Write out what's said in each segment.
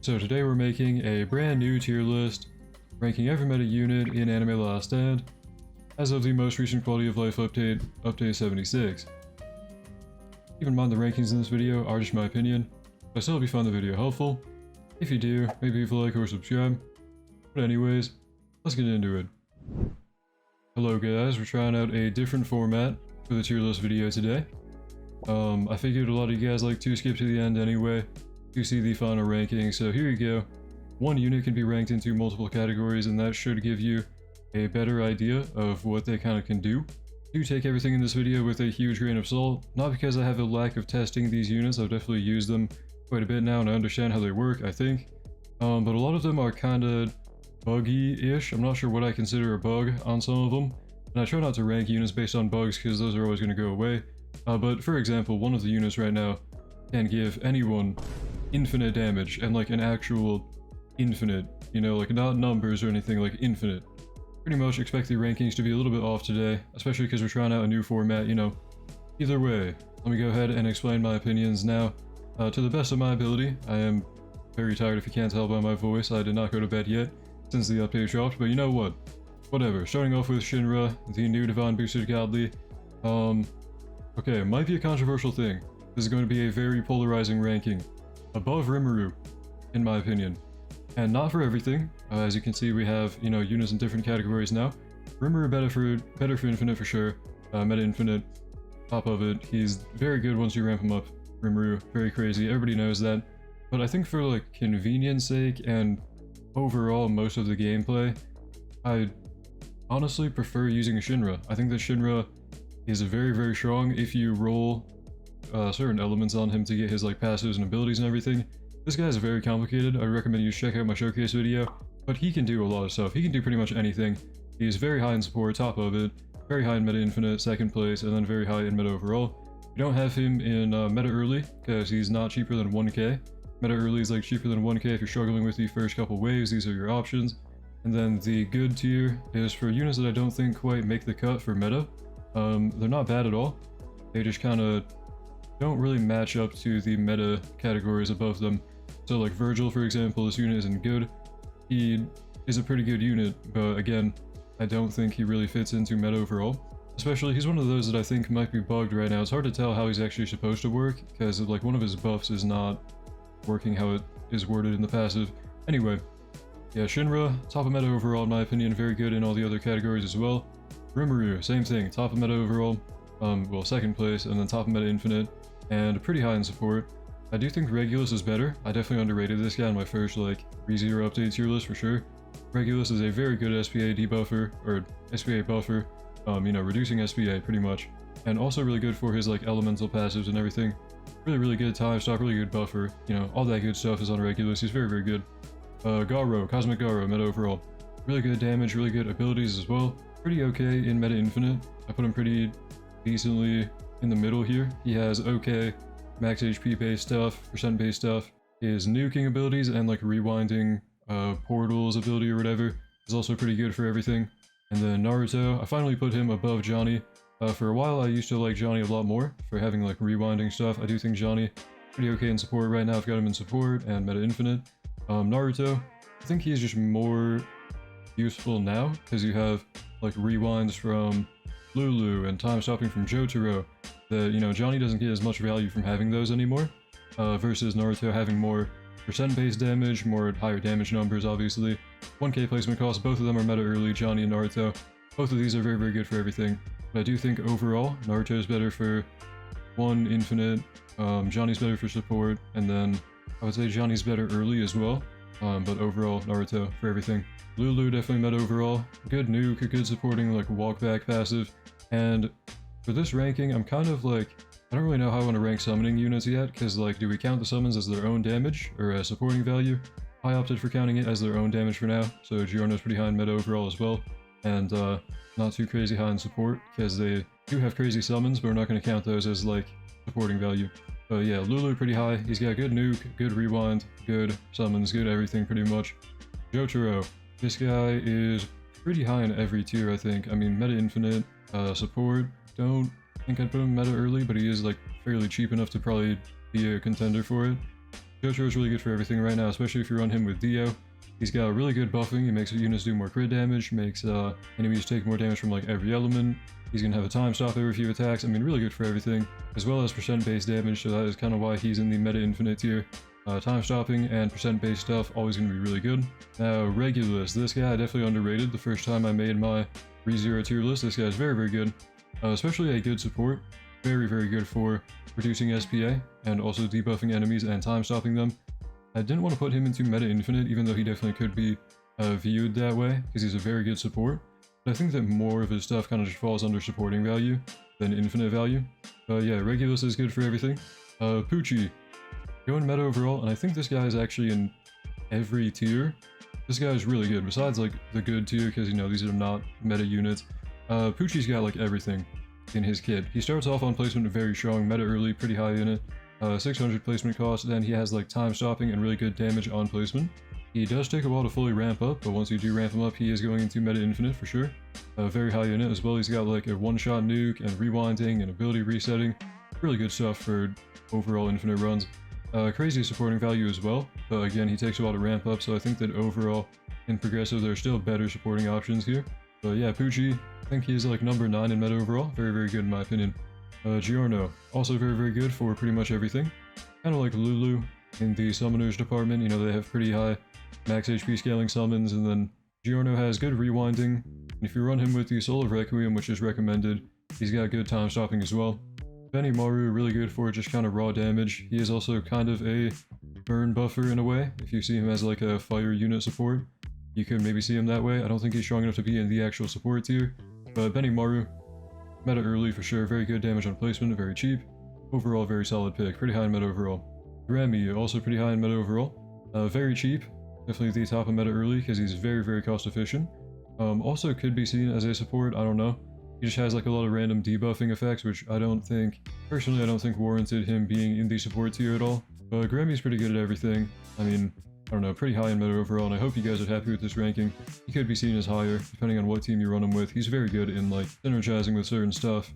So today we're making a brand new tier list, ranking every meta unit in Anime Last Stand, as of the most recent quality of life update, update 76. Keep in mind the rankings in this video are just my opinion, but I still hope you find the video helpful. If you do, maybe leave a like or subscribe. But anyways, let's get into it. Hello guys, we're trying out a different format for the tier list video today. I figured a lot of you guys like to skip to the end anyway to see the final ranking, so here you go. One unit can be ranked into multiple categories, and that should give you a better idea of what they kind of can do. Do take everything in this video with a huge grain of salt, not because I have a lack of testing these units. I've definitely used them quite a bit now and I understand how they work, I think. But a lot of them are kind of buggy-ish. I'm not sure what I consider a bug on some of them, and I try not to rank units based on bugs because those are always going to go away. But for example, one of the units right now can give anyone infinite damage, and like an actual infinite, you know, like not numbers or anything, like infinite. Pretty much expect the rankings to be a little bit off today, especially because we're trying out a new format, you know. Either way, let me go ahead and explain my opinions now. To the best of my ability. I am very tired if you can't tell by my voice. I did not go to bed yet since the update dropped, but you know what? Whatever. Starting off with Shinra, the new Divine Boosted Godly. Okay, it might be a controversial thing. This is going to be a very polarizing ranking. Above Rimuru, in my opinion. And not for everything. As you can see, we have, you know, units in different categories now. Rimuru better for Infinite for sure. Meta Infinite, top of it. He's very good once you ramp him up. Rimuru, very crazy. Everybody knows that. But I think for like convenience sake and overall most of the gameplay, I honestly prefer using Shinra. I think that Shinra is very, very strong if you roll certain elements on him to get his like passives and abilities and everything. This guy is very complicated. I recommend you check out my showcase video, but he can do a lot of stuff. He can do pretty much anything. He's very high in support, top of it, very high in meta infinite, second place, and then very high in meta overall. You don't have him in meta early because he's not cheaper than 1k. Meta early is like cheaper than 1k if you're struggling with the first couple waves. These are your options. And then the good tier is for units that I don't think quite make the cut for meta. They're not bad at all. They just kind of don't really match up to the meta categories above them. So like Virgil, for example, this unit isn't good. He is a pretty good unit, but again, I don't think he really fits into meta overall. Especially, he's one of those that I think might be bugged right now. It's hard to tell how he's actually supposed to work, because like one of his buffs is not working how it is worded in the passive. Anyway, yeah, Shinra, top of meta overall in my opinion, very good in all the other categories as well. Rimuru, same thing, top of meta overall, well, second place, and then top of meta infinite, and pretty high in support. I do think Regulus is better. I definitely underrated this guy in my first like ReZero update tier list for sure. Regulus is a very good SPA debuffer, or SPA buffer, you know, reducing SPA pretty much, and also really good for his like elemental passives and everything. Really good time stop, really good buffer, you know, all that good stuff is on Regulus. He's very good. Garo, Cosmic Garo, meta overall, really good damage, really good abilities as well. Pretty okay in meta infinite. I put him pretty decently in the middle here. He has okay max HP based stuff, percent based stuff. His nuking abilities and like rewinding portals ability or whatever is also pretty good for everything. And then Naruto, I finally put him above Johnny. For a while I used to like Johnny a lot more for having like rewinding stuff. I do think Johnny pretty okay in support right now. I've got him in support and meta infinite. Naruto, I think he's just more useful now because you have like rewinds from Lulu and time stopping from Jotaro that, you know, Johnny doesn't get as much value from having those anymore, versus Naruto having more percent-based damage, more higher damage numbers, obviously. 1k placement cost, both of them are meta early, Johnny and Naruto. Both of these are very good for everything. But I do think overall, Naruto is better for 1 infinite, Johnny's better for support, and then I would say Johnny's better early as well, but overall, Naruto for everything. Lulu definitely meta overall, good nuke, good supporting like walk back passive, and for this ranking, I'm kind of like, I don't really know how I want to rank summoning units yet, because like, do we count the summons as their own damage, or as supporting value? I opted for counting it as their own damage for now, so Giorno's pretty high in meta overall as well, and not too crazy high in support, because they do have crazy summons, but we're not going to count those as like supporting value. But yeah, Lulu pretty high, he's got good nuke, good rewind, good summons, good everything pretty much. Jotaro, this guy is pretty high in every tier, I think. I mean, meta infinite, support, don't think I'd put him meta early, but he is like fairly cheap enough to probably be a contender for it. Jojo is really good for everything right now, especially if you run him with Dio. He's got really good buffing. He makes units do more crit damage, makes enemies take more damage from like every element. He's gonna have a time stop every few attacks. I mean, really good for everything, as well as percent-based damage, so that is kind of why he's in the meta infinite tier. Time stopping and percent-based stuff, always gonna be really good. Now, Regulus. This guy I definitely underrated. The first time I made my ReZero tier list, this guy's very, very good. Especially a good support. Very, very good for reducing SPA, and also debuffing enemies and time stopping them. I didn't want to put him into meta infinite, even though he definitely could be viewed that way, because he's a very good support. But I think that more of his stuff kind of just falls under supporting value than infinite value. Yeah, Regulus is good for everything. Poochie. Going meta overall, and I think this guy is actually in every tier. This guy is really good, besides like the good tier, because you know, these are not meta units. Poochie's got like everything in his kit. He starts off on placement very strong, meta early, pretty high in it. 600 placement cost, then he has like time stopping and really good damage on placement. He does take a while to fully ramp up, but once you do ramp him up, he is going into meta infinite for sure. Very high in it as well. He's got like a one-shot nuke and rewinding and ability resetting. Really good stuff for overall infinite runs. Crazy supporting value as well, but again, he takes a while to ramp up, so I think that overall in progressive there are still better supporting options here. But yeah, Poochie, I think he's like number 9 in meta overall. Very, very good in my opinion. Giorno, also very, very good for pretty much everything. Kind of like Lulu in the summoners department, you know, they have pretty high max HP scaling summons, and then Giorno has good rewinding. And if you run him with the Soul of Requiem, which is recommended, he's got good time stopping as well. Benimaru, really good for just kind of raw damage. He is also kind of a burn buffer in a way. If you see him as like a fire unit support, you could maybe see him that way. I don't think he's strong enough to be in the actual support tier, but Benimaru, meta early for sure, very good damage on placement, very cheap. Overall, very solid pick, pretty high in meta overall. Remy, also pretty high in meta overall. Very cheap, definitely the top of meta early because he's very, very cost efficient. Also could be seen as a support, I don't know. He just has like a lot of random debuffing effects, which I don't think, personally I don't think warranted him being in the support tier at all. But Grammy's pretty good at everything. I mean, I don't know, pretty high in meta overall, and I hope you guys are happy with this ranking. He could be seen as higher, depending on what team you run him with. He's very good in like synergizing with certain stuff.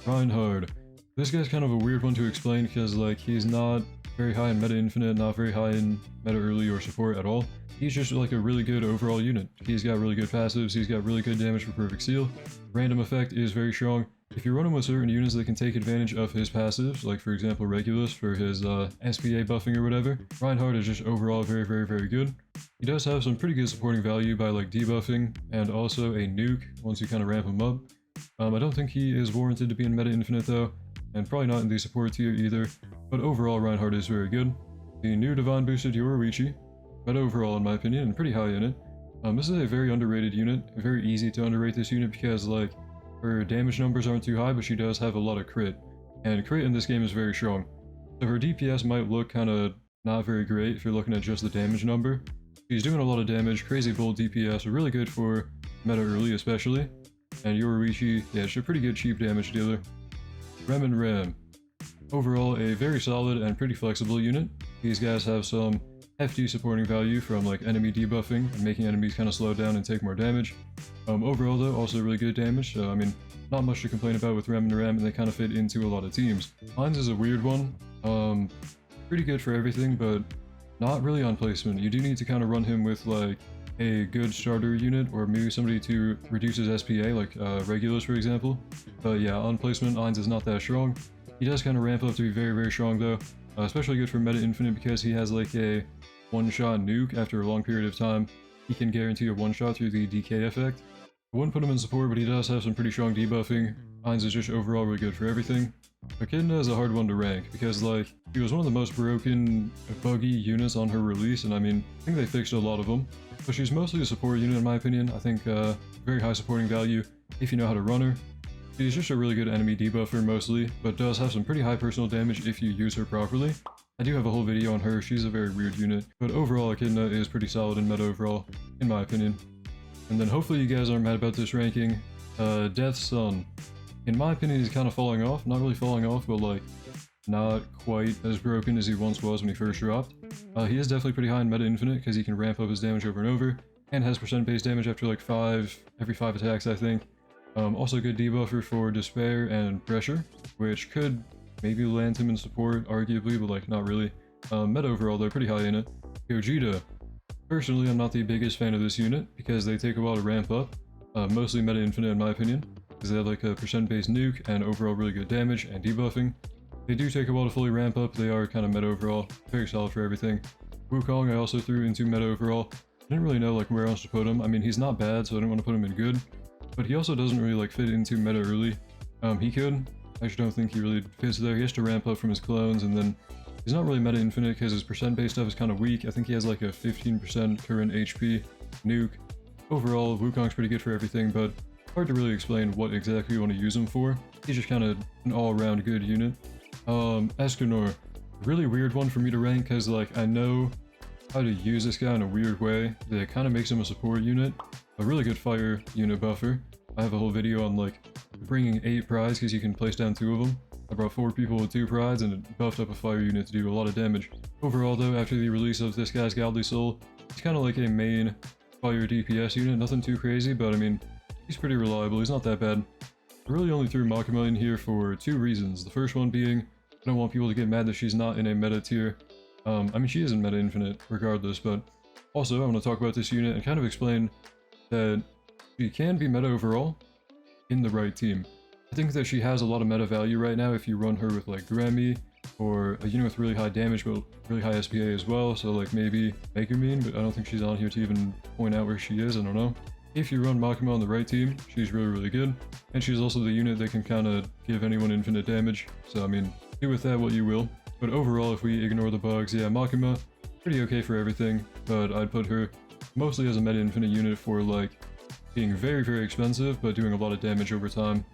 Reinhard. This guy's kind of a weird one to explain because like he's not very high in meta infinite, not very high in meta early or support at all. He's just like a really good overall unit. He's got really good passives, he's got really good damage for perfect seal. Random effect is very strong. If you run him with certain units that can take advantage of his passives, like for example Regulus for his SPA buffing or whatever, Reinhardt is just overall very, very, very good. He does have some pretty good supporting value by like debuffing and also a nuke once you kind of ramp him up. I don't think he is warranted to be in meta infinite though, and probably not in the support tier either, but overall Reinhardt is very good. The new Divine boosted Yoruichi, but overall in my opinion, and pretty high in it. This is a very underrated unit, very easy to underrate this unit because like her damage numbers aren't too high, but she does have a lot of crit, and crit in this game is very strong. So her DPS might look kind of not very great if you're looking at just the damage number. She's doing a lot of damage, crazy bold DPS, really good for meta early especially. And Yoruichi, yeah, she's a pretty good cheap damage dealer. Rem and Ram. Overall, a very solid and pretty flexible unit. These guys have some hefty supporting value from like enemy debuffing and making enemies kind of slow down and take more damage. Overall though, also really good damage, so I mean, not much to complain about with Rem and Ram, and they kind of fit into a lot of teams. Heinz is a weird one. Pretty good for everything, but not really on placement. You do need to kind of run him with like a good starter unit, or maybe somebody to reduce his SPA, like Regulus for example. But yeah, on placement, Heinz is not that strong. He does kind of ramp up to be very, very strong though. Especially good for meta infinite because he has like a one-shot nuke after a long period of time. He can guarantee a one-shot through the decay effect. I wouldn't put him in support, but he does have some pretty strong debuffing. Heinz is just overall really good for everything. Echidna is a hard one to rank because like he was one of the most broken, buggy units on her release, and I mean, I think they fixed a lot of them. But she's mostly a support unit in my opinion. I think very high supporting value if you know how to run her. She's just a really good enemy debuffer mostly, but does have some pretty high personal damage if you use her properly. I do have a whole video on her, she's a very weird unit, but overall Echidna is pretty solid in meta overall, in my opinion. And then hopefully you guys aren't mad about this ranking. Death's Son. In my opinion, he's kind of falling off. Not really falling off, but like, not quite as broken as he once was when he first dropped. He is definitely pretty high in meta infinite because he can ramp up his damage over and over, and has percent-based damage after like every 5 attacks, I think. Also good debuffer for Despair and Pressure, which could maybe land him in support, arguably, but like not really. Meta overall, they're pretty high in it. Gogeta. Personally, I'm not the biggest fan of this unit because they take a while to ramp up. Mostly meta infinite in my opinion, because they have like a percent-based nuke and overall really good damage and debuffing. They do take a while to fully ramp up, they are kind of meta overall, very solid for everything. Wukong I also threw into meta overall. I didn't really know like where else to put him. I mean, he's not bad, so I didn't want to put him in good, but he also doesn't really like fit into meta early. He could. I actually don't think he really fits there. He has to ramp up from his clones, and then he's not really meta infinite because his percent-based stuff is kind of weak. I think he has like a 15% current HP nuke. Overall, Wukong's pretty good for everything, but hard to really explain what exactly you want to use him for. He's just kind of an all-around good unit. Escanor. Really weird one for me to rank because like I know how to use this guy in a weird way that kind of makes him a support unit. A really good fire unit buffer. I have a whole video on like bringing 8 prides because you can place down 2 of them. I brought 4 people with 2 prides and it buffed up a fire unit to do a lot of damage. Overall though, after the release of this guy's Godly Soul, it's kind of like a main fire DPS unit, nothing too crazy, but I mean, he's pretty reliable, he's not that bad. I really only threw Makima in here for 2 reasons. The first one being, I don't want people to get mad that she's not in a meta tier. I mean, she is in meta infinite regardless, but also I want to talk about this unit and kind of explain that she can be meta overall in the right team. I think that she has a lot of meta value right now if you run her with like Grammy or a unit with really high damage but really high SPA as well, so like maybe Megumin, but I don't think she's on here to even point out where she is, I don't know. If you run Makima on the right team, she's really good, and she's also the unit that can kind of give anyone infinite damage, so I mean, do with that what you will. But overall, if we ignore the bugs, yeah, Makima, pretty okay for everything, but I'd put her mostly as a meta infinite unit for like being very expensive, but doing a lot of damage over time.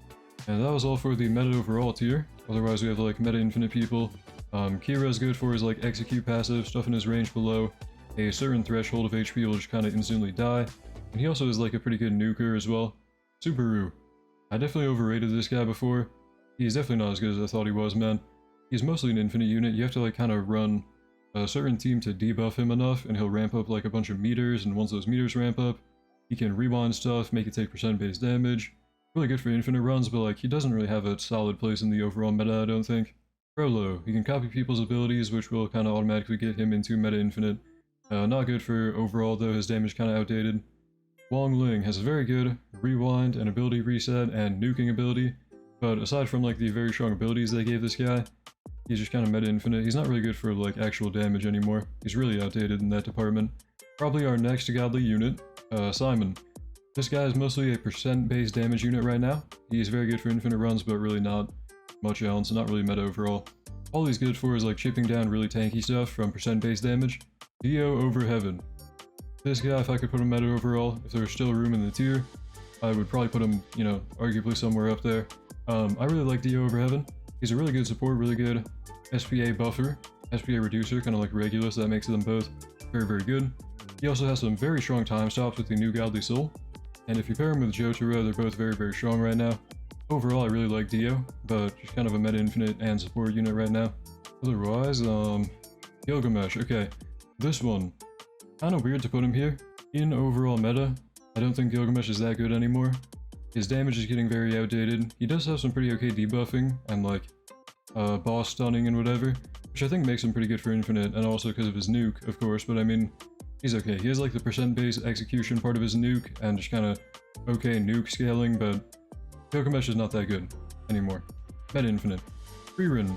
And that was all for the meta overall tier. Otherwise, we have like meta infinite people. Kira is good for his like execute passive, stuff in his range below a certain threshold of HP will just kind of instantly die. And he also is like a pretty good nuker as well. Subaru. I definitely overrated this guy before. He's definitely not as good as I thought he was, man. He's mostly an infinite unit. You have to like kind of run a certain team to debuff him enough, and he'll ramp up like a bunch of meters, and once those meters ramp up, he can rewind stuff, make it take percent-based damage. Really good for infinite runs, but like he doesn't really have a solid place in the overall meta, I don't think. Frollo. He can copy people's abilities, which will kind of automatically get him into meta infinite. Not good for overall though, his damage kind of outdated. Wong Ling has a very good rewind and ability reset and nuking ability, but aside from like the very strong abilities they gave this guy, he's just kind of meta infinite. He's not really good for like actual damage anymore. He's really outdated in that department. Probably our next godly unit, Simon. This guy is mostly a percent-based damage unit right now. He's very good for infinite runs, but really not much else, not really meta overall. All he's good for is like chipping down really tanky stuff from percent-based damage. Dio over Heaven. This guy, if I could put him meta overall, if there was still room in the tier, I would probably put him, you know, arguably somewhere up there. I really like Dio over Heaven. He's a really good support, really good SPA buffer, SPA reducer, kind of like Regulus, that makes them both very good. He also has some very strong time stops with the new Godly Soul. And if you pair him with Jotaro, they're both very strong right now. Overall, I really like Dio, but just kind of a meta infinite and support unit right now. Otherwise, Gilgamesh. Okay, this one, kind of weird to put him here. In overall meta, I don't think Gilgamesh is that good anymore. His damage is getting very outdated. He does have some pretty okay debuffing and like boss stunning and whatever, which I think makes him pretty good for infinite, and also because of his nuke, of course, but I mean, he's okay. He has like the percent-based execution part of his nuke and just kind of okay nuke scaling, but Gilgamesh is not that good anymore. Meta infinite. Frieren.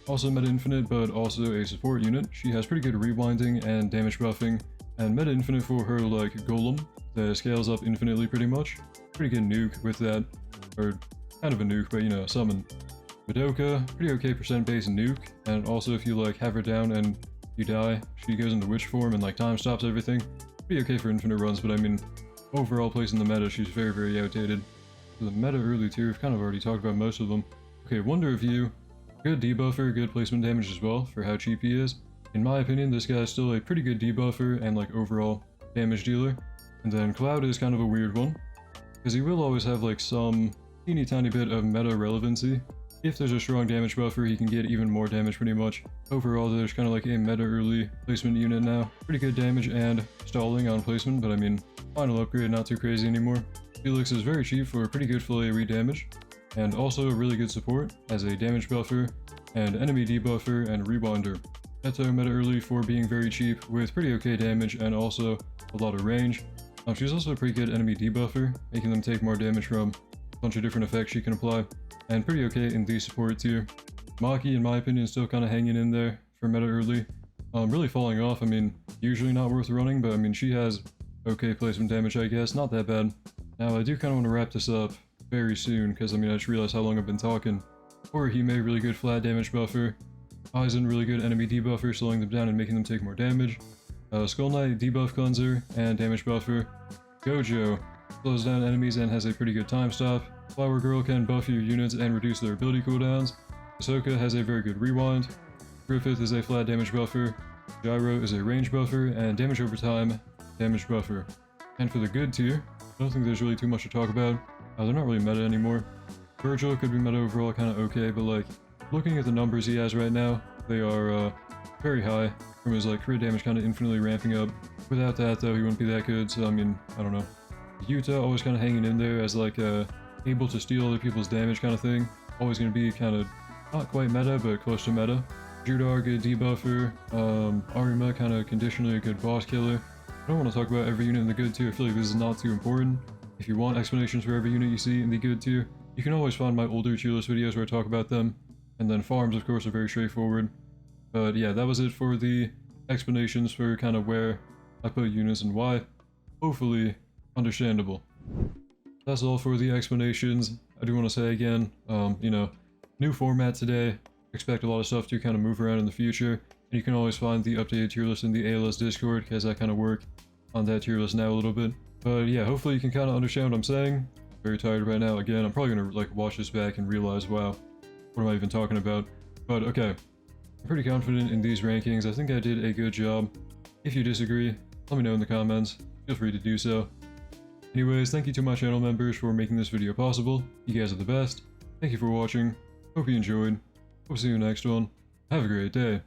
Also meta infinite, but also a support unit. She has pretty good rewinding and damage buffing, and meta infinite for her like Golem that scales up infinitely pretty much. Pretty good nuke with that, or kind of a nuke, but you know, summon. Madoka, pretty okay percent-based nuke, and also if you like have her down and you die, she goes into witch form and like time stops everything. Pretty okay for infinite runs, but I mean, overall place in the meta, she's very outdated. For the meta early tier, we've kind of already talked about most of them. Okay, Wonder of You, good debuffer, good placement damage as well for how cheap he is. In my opinion, this guy is still a pretty good debuffer and like overall damage dealer. And then Cloud is kind of a weird one, because he will always have like some teeny tiny bit of meta relevancy. If there's a strong damage buffer, he can get even more damage pretty much. Overall, there's kind of like a meta early placement unit now. Pretty good damage and stalling on placement, but I mean, final upgrade, not too crazy anymore. Felix is very cheap for pretty good full AoE damage, and also a really good support as a damage buffer, and enemy debuffer, and rewinder. Eto meta early for being very cheap with pretty okay damage and also a lot of range. She's also a pretty good enemy debuffer, making them take more damage from a bunch of different effects she can apply, and pretty okay in the support tier. Maki, in my opinion, is still kind of hanging in there for meta early. Really falling off, I mean, usually not worth running, but I mean, she has okay placement damage, I guess, not that bad. Now, I do kind of want to wrap this up very soon, because I mean, I just realized how long I've been talking. Orihime, really good flat damage buffer. Aizen, really good enemy debuffer, slowing them down and making them take more damage. Skull Knight, debuff cleanser and damage buffer. Gojo, slows down enemies and has a pretty good time stop. Flower Girl can buff your units and reduce their ability cooldowns. Ahsoka has a very good rewind. Griffith is a flat damage buffer. Gyro is a range buffer, and damage over time, damage buffer. And for the good tier, I don't think there's really too much to talk about. They're not really meta anymore. Virgil could be meta overall, kind of okay, but like, looking at the numbers he has right now, they are very high, from his like crit damage kind of infinitely ramping up. Without that though, he wouldn't be that good, so I mean, I don't know. Yuta always kind of hanging in there as like able to steal other people's damage kind of thing. Always going to be kind of not quite meta, but close to meta. Judar, good debuffer. Arima, kind of conditionally a good boss killer. I don't want to talk about every unit in the good tier, I feel like this is not too important. If you want explanations for every unit you see in the good tier, you can always find my older tier list videos where I talk about them. And then farms, of course, are very straightforward. But yeah, that was it for the explanations for kind of where I put units and why. Hopefully, understandable. That's all for the explanations. I do want to say again, you know, new format today. Expect a lot of stuff to kind of move around in the future. And you can always find the updated tier list in the ALS Discord, because I kind of work on that tier list now a little bit. But yeah, hopefully you can kind of understand what I'm saying. Very tired right now. Again, I'm probably going to like watch this back and realize, wow, what am I even talking about? But okay, I'm pretty confident in these rankings. I think I did a good job. If you disagree, let me know in the comments. Feel free to do so. Anyways, thank you to my channel members for making this video possible. You guys are the best. Thank you for watching. Hope you enjoyed. Hope to see you in the next one. Have a great day.